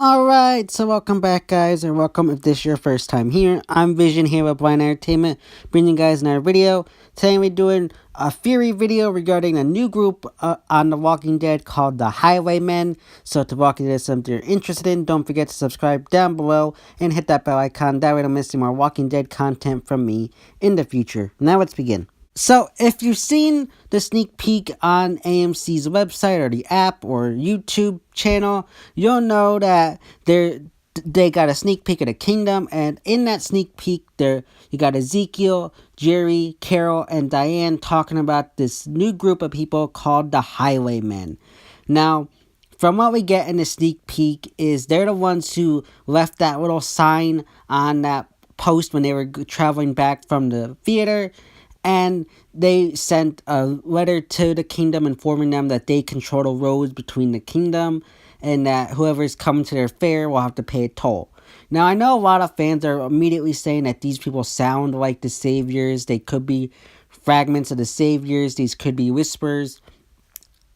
Alright, so welcome back, guys, or welcome if this is your first time here. I'm Vision here with Blind Entertainment, bringing you guys another video. Today we're doing a theory video regarding a new group on The Walking Dead called the Highwaymen. So if The Walking Dead is something you're interested in, don't forget to subscribe down below and hit that bell icon. That way you don't miss any more Walking Dead content from me in the future. Now let's begin. So, if you've seen the sneak peek on AMC's website or the app or YouTube channel, you'll know that they got a sneak peek of the kingdom, and in that sneak peek, there you got Ezekiel, Jerry, Carol, and Diane talking about this new group of people called the Highwaymen. Now, from what we get in the sneak peek is they're the ones who left that little sign on that post when they were traveling back from the theater, and they sent a letter to the kingdom informing them that they control the roads between the kingdom and that whoever's coming to their fair will have to pay a toll. Now, I know a lot of fans are immediately saying that these people sound like the saviors. They could be fragments of the saviors. These could be whispers.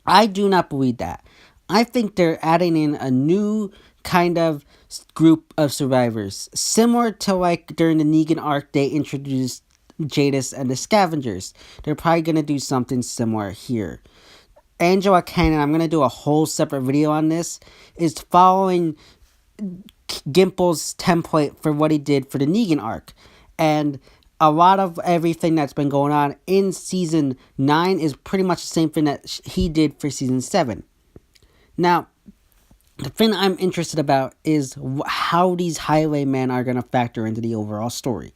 I do not believe that. I think they're adding in a new kind of group of survivors, similar to like during the Negan arc they introduced Jadis and the Scavengers. They're probably going to do something similar here. Angela Cannon, I'm going to do a whole separate video on this, is following Gimple's template for what he did for the Negan arc. And a lot of everything that's been going on in season 9 is pretty much the same thing that he did for season 7. Now, the thing I'm interested about is how these highwaymen are going to factor into the overall story.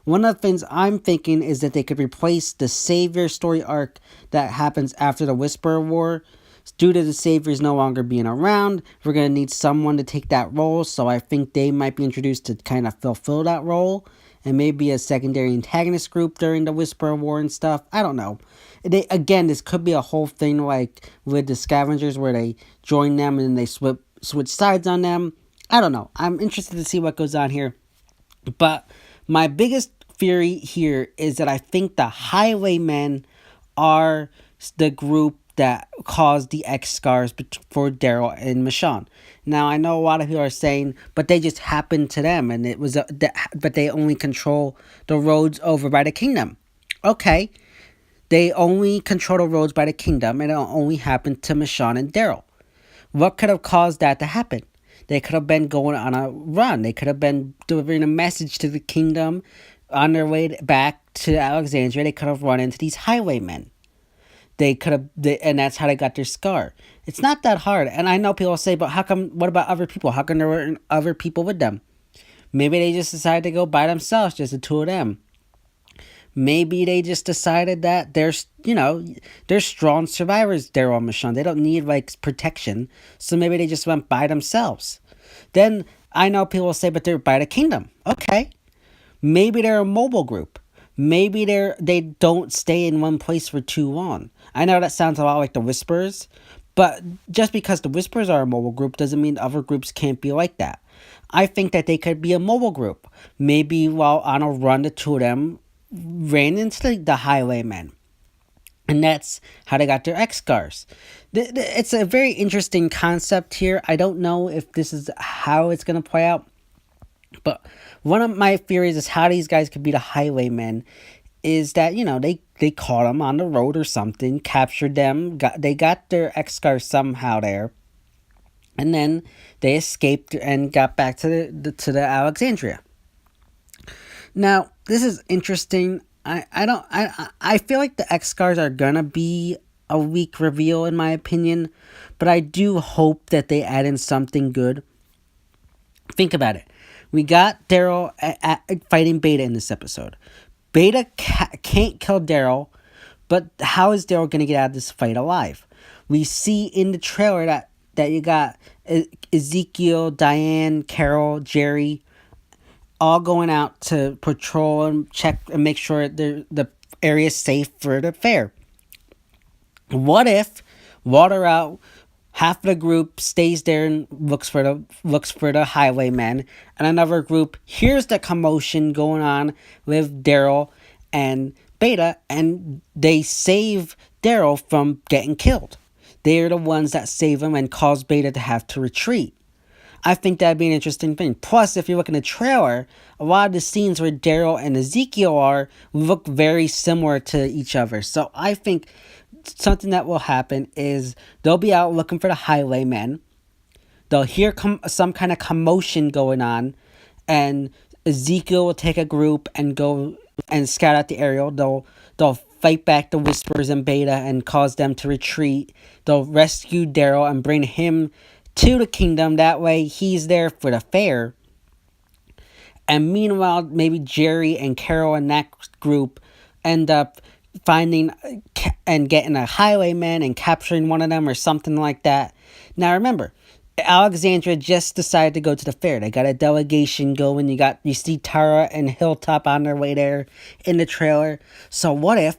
One of the things I'm thinking is that they could replace the Savior story arc that happens after the Whisperer War. Due to the Saviors no longer being around, we're going to need someone to take that role, so I think they might be introduced to kind of fulfill that role, and maybe a secondary antagonist group during the Whisperer War and stuff. I don't know. This could be a whole thing like with the Scavengers where they join them and then they switch sides on them. I don't know. I'm interested to see what goes on here. But my biggest theory here is that I think the Highwaymen are the group that caused the X scars for Daryl and Michonne. Now, I know a lot of people are saying, but they just happened to them, and it was, but they only control the roads over by the kingdom. Okay, they only control the roads by the kingdom, and it only happened to Michonne and Daryl. What could have caused that to happen? They could have been going on a run. They could have been delivering a message to the kingdom on their way back to Alexandria. They could have run into these highwaymen. And that's how they got their scar. It's not that hard. And I know people say, but what about other people? How come there weren't other people with them? Maybe they just decided to go by themselves, just the two of them. Maybe they just decided that they're strong survivors, Daryl and Michonne. They don't need, protection. So maybe they just went by themselves. Then, I know people will say, but they're by the kingdom. Okay. Maybe they're a mobile group. Maybe they don't stay in one place for too long. I know that sounds a lot like the Whisperers. But just because the Whisperers are a mobile group doesn't mean other groups can't be like that. I think that they could be a mobile group. Maybe while on a run, the two of them ran into the highwaymen, and that's how they got their X scars. It's a very interesting concept here. I don't know if this is how it's going to play out, but one of my theories is how these guys could be the highwaymen is that, they caught them on the road or something, captured them, they got their X scars somehow there, and then they escaped and got back to the Alexandria. Now, this is interesting. I feel like the X scars are gonna be a weak reveal in my opinion, but I do hope that they add in something good. Think about it. We got Daryl fighting Beta in this episode. Beta can't kill Daryl, but how is Daryl gonna get out of this fight alive? We see in the trailer that you got Ezekiel, Diane, Carol, Jerry, all going out to patrol and check and make sure the area is safe for the fair. What if, water out, half of the group stays there and looks for the highwaymen, and another group hears the commotion going on with Daryl and Beta, and they save Daryl from getting killed. They're the ones that save him and cause Beta to have to retreat. I think that'd be an interesting thing. Plus, if you look in the trailer, a lot of the scenes where Daryl and Ezekiel are look very similar to each other. So I think something that will happen is they'll be out looking for the highwaymen. They'll hear some kind of commotion going on, and Ezekiel will take a group and go and scout out the area. They'll fight back the Whisperers and Beta and cause them to retreat. They'll rescue Daryl and bring him to the kingdom. That way, he's there for the fair. And meanwhile, maybe Jerry and Carol and that group end up finding and getting a highwayman and capturing one of them or something like that. Now remember, Alexandria just decided to go to the fair. They got a delegation going. You see Tara and Hilltop on their way there in the trailer. So what if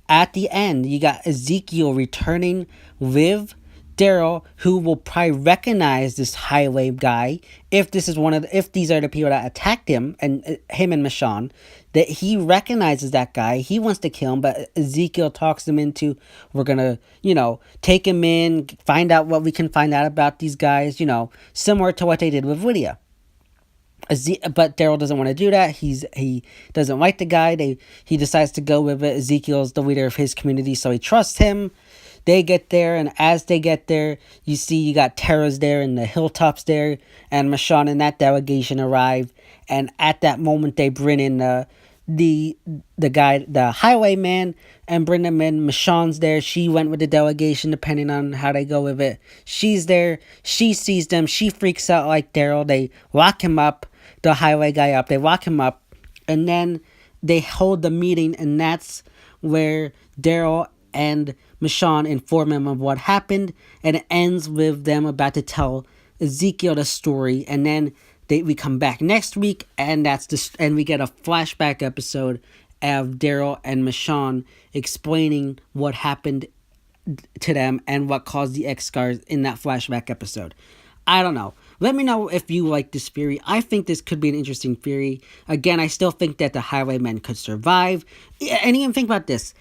at the end you got Ezekiel returning with Daryl, who will probably recognize this highway guy if these are the people that attacked him and Michonne, that he recognizes that guy. He wants to kill him, but Ezekiel talks him into, we're gonna, take him in, find out what we can find out about these guys, similar to what they did with Lydia. But Daryl doesn't want to do that. He doesn't like the guy. He decides to go with it. Ezekiel's the leader of his community, so he trusts him. They get there, and as they get there, you got Tara's there and the Hilltops there, and Michonne and that delegation arrive. And at that moment, they bring in the guy, the highwayman, and bring them in. Michonne's there. She went with the delegation, depending on how they go with it. She's there. She sees them. She freaks out like Daryl. They lock him up, the highway guy up. They lock him up, and then they hold the meeting, and that's where Daryl and Michonne inform him of what happened, and it ends with them about to tell Ezekiel the story, and then we come back next week, and and we get a flashback episode of Daryl and Michonne explaining what happened to them and what caused the X scars in that flashback episode. I don't know. Let me know if you like this theory. I think this could be an interesting theory. Again, I still think that the highwaymen could survive. And even think about this.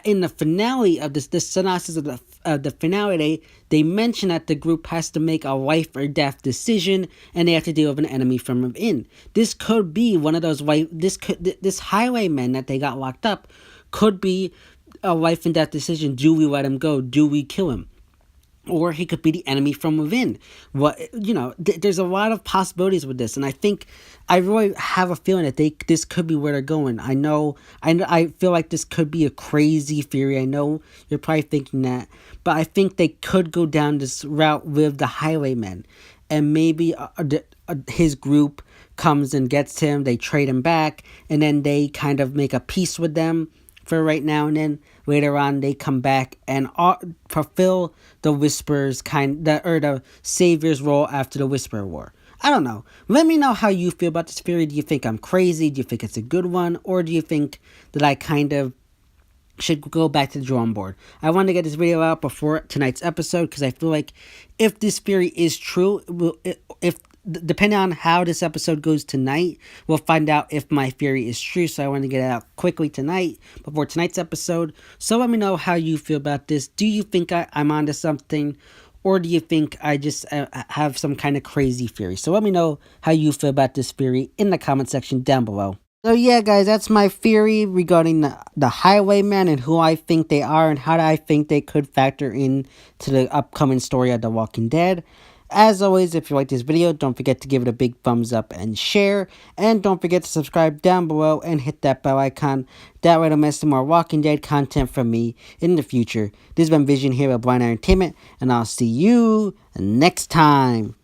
In the finale of this synopsis of the finale, they mention that the group has to make a life or death decision, and they have to deal with an enemy from within. This could be one of those this highwayman that they got locked up could be a life and death decision. Do we let him go? Do we kill him? Or he could be the enemy from within. There's a lot of possibilities with this, and I really have a feeling that this could be where they're going. I feel like this could be a crazy theory. I know you're probably thinking that, but I think they could go down this route with the highwaymen, and maybe his group comes and gets him. They trade him back, and then they kind of make a peace with them for right now, and then later on they come back and fulfill the Whisperer's the Savior's role after the Whisperer War. I don't know. Let me know how you feel about this theory. Do you think I'm crazy? Do you think it's a good one? Or do you think that I kind of should go back to the drawing board? I wanted to get this video out before tonight's episode because I feel like if this theory is true, depending on how this episode goes tonight, we'll find out if my theory is true. So I want to get it out quickly tonight before tonight's episode. So let me know how you feel about this. Do you think I'm onto something? Or do you think I just have some kind of crazy theory? So let me know how you feel about this theory in the comment section down below. So yeah, guys, that's my theory regarding the highwaymen and who I think they are and how I think they could factor in to the upcoming story of The Walking Dead. As always, if you like this video, don't forget to give it a big thumbs up and share. And don't forget to subscribe down below and hit that bell icon. That way don't miss more Walking Dead content from me in the future. This has been Vision here at Blind Entertainment, and I'll see you next time.